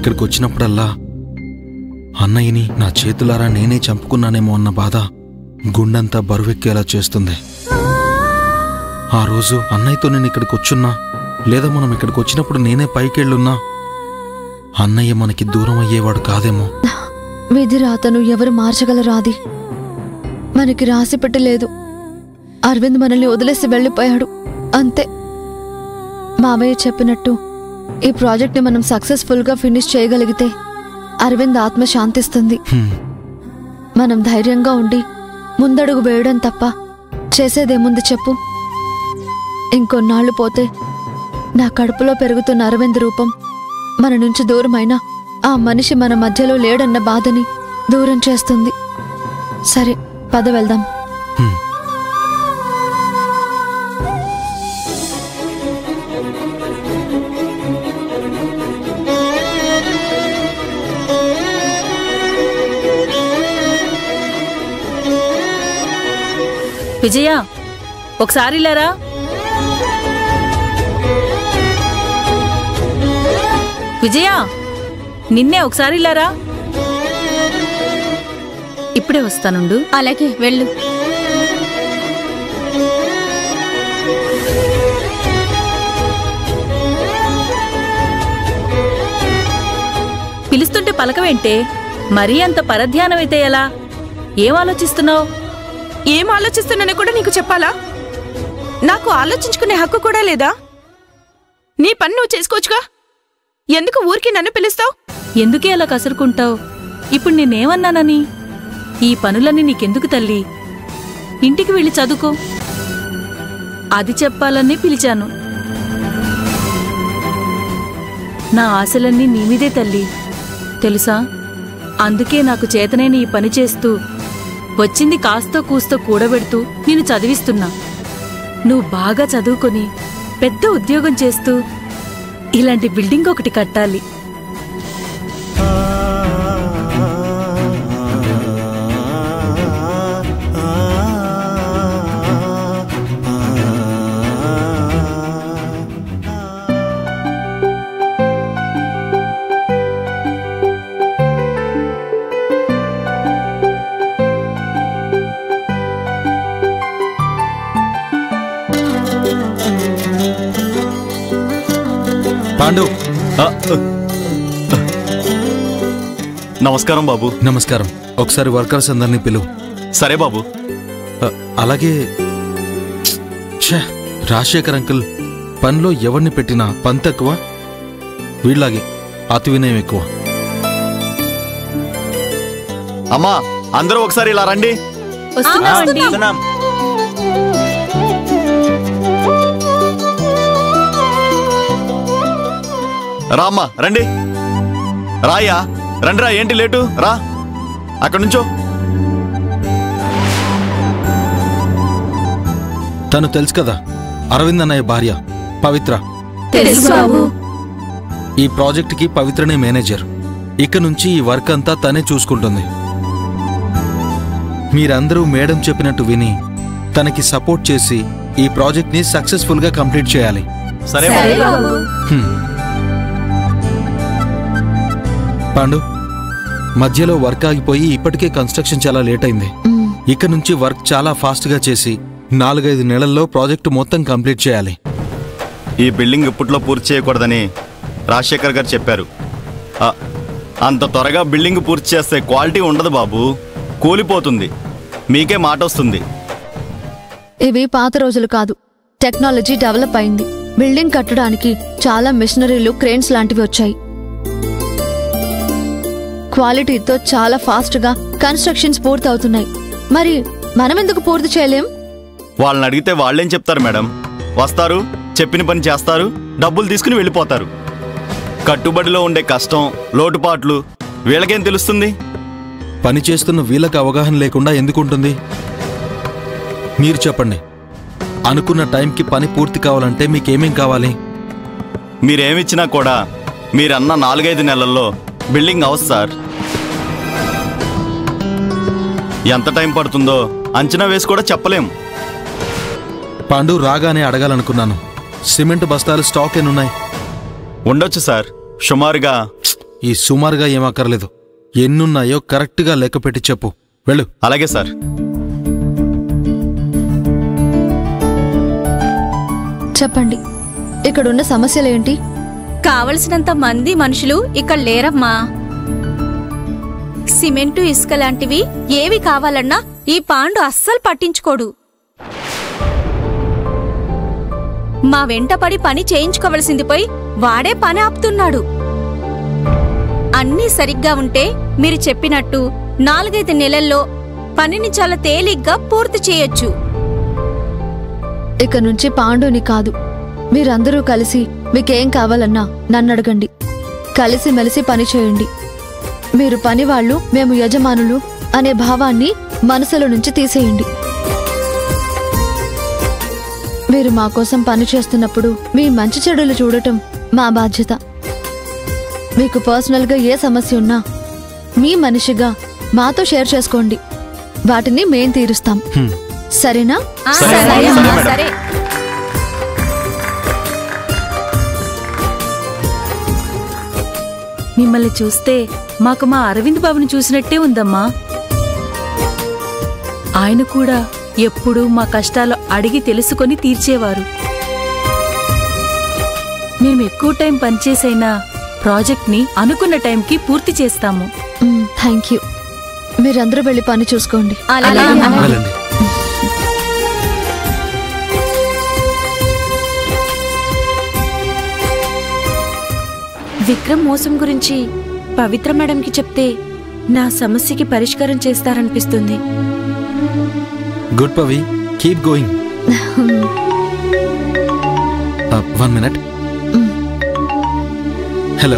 ఇక్కడికి వచ్చినప్పుడల్లా అన్నయ్యని నా చేతులారా నేనే చంపుకున్నానేమో అన్న బాధ గుండెంతా బరువెక్కేలా చేస్తుంది. ఆ రోజు అన్నయ్యతో నేను ఇక్కడికి వచ్చున్నా, లేదా మనం ఇక్కడికి వచ్చినప్పుడు నేనే పైకెళ్ళున్నా అన్నయ్య మనకి దూరం అయ్యేవాడు కాదేమో. విధి రాతను ఎవరు మార్చగలరాది? మనకి రాసి పెట్టలేదు. అరవింద్ మనల్ని వదిలేసి వెళ్ళిపోయాడు, అంతే. మావయ్య చెప్పినట్టు ఈ ప్రాజెక్ట్ని మనం సక్సెస్ఫుల్గా ఫినిష్ చేయగలిగితే అరవింద్ ఆత్మ శాంతిస్తుంది. మనం ధైర్యంగా ఉండి ముందడుగు వేయడం తప్ప చేసేదేముంది చెప్పు? ఇంకొన్నాళ్లు పోతే నా కడుపులో పెరుగుతున్న అరవింద్ రూపం మన నుంచి దూరమైనా ఆ మనిషి మన మధ్యలో లేడన్న బాధని దూరం చేస్తుంది. సరే, పద వెళ్దాం. విజయ, ఒకసారి లేరా? విజయ, నిన్నే ఒకసారి లేరా? ఇప్పుడే వస్తానుండు. అలాగే వెళ్ళు. పిలుస్తుంటే పలకవేంటే? మరీ అంత పరధ్యానమైతే ఎలా? ఏం ఆలోచిస్తున్నావు? ఏం ఆలోచిస్తున్నానో కూడా నీకు చెప్పాలా? నాకు ఆలోచించుకునే హక్కు కూడా లేదా? నీ పని నువ్వు చేసుకోవచ్చుగా, ఎందుకు ఊరికి నన్ను పిలుస్తావు? ఎందుకే అలా కసురుకుంటావు? ఇప్పుడు నేనేమన్నానని? ఈ పనులన్నీ నీకెందుకు తల్లి? ఇంటికి వెళ్ళి చదువుకో. అది చెప్పాలని పిలిచాను. నా ఆశలన్నీ నీమీదే తల్లి, తెలుసా? అందుకే నాకు చేతనైన ఈ పని చేస్తూ వచ్చింది కాస్తో కూస్తో కూడబెడుతూ నిన్ను చదివిస్తున్నా. నువ్వు బాగా చదువుకొని పెద్ద ఉద్యోగం చేస్తూ ఇలాంటి బిల్డింగ్ ఒకటి కట్టాలి. పాండు, నమస్కారం బాబు. నమస్కారం. ఒకసారి వర్కర్స్ అందరినీ పిలువు. సరే బాబు. అలాగే రాజశేఖర్ అంకుల్ పనిలో ఎవరిని పెట్టినా పని తక్కువ, వీళ్ళలాగే అతి వినయం ఎక్కువ. అమ్మా, అందరూ ఒకసారి ఇలా రండి. రామ్మా, రండి. రాయ్యా, రండిరా. ఏంటి లేటు? రా, అక్కడి నుంచో. తను తెలుసు కదా, అరవింద్ అన్నయ్య భార్య పవిత్ర. ఈ ప్రాజెక్టుకి పవిత్రనే మేనేజర్. ఇక నుంచి ఈ వర్క్ అంతా తనే చూసుకుంటుంది. మీరందరూ మేడం చెప్పినట్టు విని తనకి సపోర్ట్ చేసి ఈ ప్రాజెక్ట్ ని సక్సెస్ఫుల్ గా కంప్లీట్ చేయాలి. సరే బాబు. పాండు, మధ్యలో వర్క్ ఆగిపోయి ఇప్పటికే కన్స్ట్రక్షన్ చాలా లేట్ అయింది. ఇక నుంచి వర్క్ చాలా ఫాస్ట్ గా చేసి 4-5 నెలల్లో ప్రాజెక్టు మొత్తం కంప్లీట్ చేయాలి. ఈ బిల్డింగ్ ఇప్పట్లో పూర్తి చేయకూడదని రాజశేఖర్ గారు చెప్పారు. అంత త్వరగా బిల్డింగ్ పూర్తి చేస్తే క్వాలిటీ ఉండదు బాబు, కూలిపోతుంది. మీకే మాట వస్తుంది. ఇవి పాత రోజులు కాదు, టెక్నాలజీ డెవలప్ అయింది. బిల్డింగ్ కట్టడానికి చాలా మిషనరీలు, క్రేన్స్ లాంటివి వచ్చాయి. క్వాలిటీతో చాలా ఫాస్ట్ గా కన్స్ట్రక్షన్స్ పూర్తి అవుతున్నాయి. మరి మనం ఎందుకు పూర్తి చేయలేం? వాళ్ళని అడిగితే వాళ్ళేం చెప్తారు మేడం? వస్తారు, చెప్పిన పని చేస్తారు, డబ్బులు తీసుకుని వెళ్ళిపోతారు. కట్టుబడిలో ఉండే కష్టం, లోటుపాట్లు వీళ్ళకేం తెలుస్తుంది? పని చేస్తున్న వీళ్ళకి అవగాహన లేకుండా ఎందుకుంటుంది? మీరు చెప్పండి, అనుకున్న టైంకి పని పూర్తి కావాలంటే మీకేమేం కావాలి? మీరేమిచ్చినా కూడా మీరన్న 4-5 నెలల్లో బిల్డింగ్ హౌస్ సార్. ఎంత టైం పడుతుందో అంచనా వేసి కూడా చెప్పలేం. పాండు, రాగానే అడగాలనుకున్నాను, సిమెంట్ బస్తాలు స్టాక్ ఎన్నున్నాయి? ఉండొచ్చు సార్, సుమారుగా ఈ సుమారుగా ఏమక్కర్లేదు. ఎన్నున్నాయో కరెక్ట్గా లెక్క పెట్టి చెప్పు. వెళ్ళు. అలాగే సార్. చెప్పండి, ఇక్కడున్న సమస్యలేంటి? కావలసినంత మంది మనుషులు ఇక్కడ లేరమ్మా. సిమెంటు, ఇసుక లాంటివి ఏవి కావాలన్నా ఈ పాండు అస్సలు పట్టించుకోడు. మా వెంటపడి పని చేయించుకోవలసింది పోయి వాడే పని ఆపుతున్నాడు. అన్నీ సరిగ్గా ఉంటే మీరు చెప్పినట్టు 4-5 నెలల్లో పనిని చాలా తేలిగ్గా పూర్తి చేయొచ్చు. ఇక నుంచి పాండుని కాదు, మీరందరూ కలిసి మీకేం కావాలన్నా నన్నడగండి. కలిసిమెలిసి పని చేయండి. మీరు పనివాళ్లు, మేము యజమానులు అనే భావాన్ని మనసులో నుంచి తీసేయండి. మీరు మా కోసం పని చేస్తున్నప్పుడు మీ మంచి చెడులు చూడటం మా బాధ్యత. మీకు పర్సనల్గా ఏ సమస్య ఉన్నా మీ మనిషిగా మాతో షేర్ చేసుకోండి. వాటిని మేం తీరుస్తాం. సరేనా? సరే. మిమ్మల్ని చూస్తే మాకు మా అరవింద్ బాబుని చూసినట్టే ఉందమ్మా. ఆయన కూడా ఎప్పుడూ మా కష్టాలు అడిగి తెలుసుకొని తీర్చేవారు. మేము ఎక్కువ టైం పనిచేసైనా ప్రాజెక్ట్ని అనుకున్న టైంకి పూర్తి చేస్తాము. Thank you. మీరందరూ వెళ్ళి పని చూసుకోండి. వెళ్ళండి. విక్రమ్ మోసం గురించి పవిత్ర మేడంకి చెప్తే నా సమస్యకి పరిష్కారం చేస్తారనిపిస్తుంది. Good Pavi, keep going. 1 minute. Hello.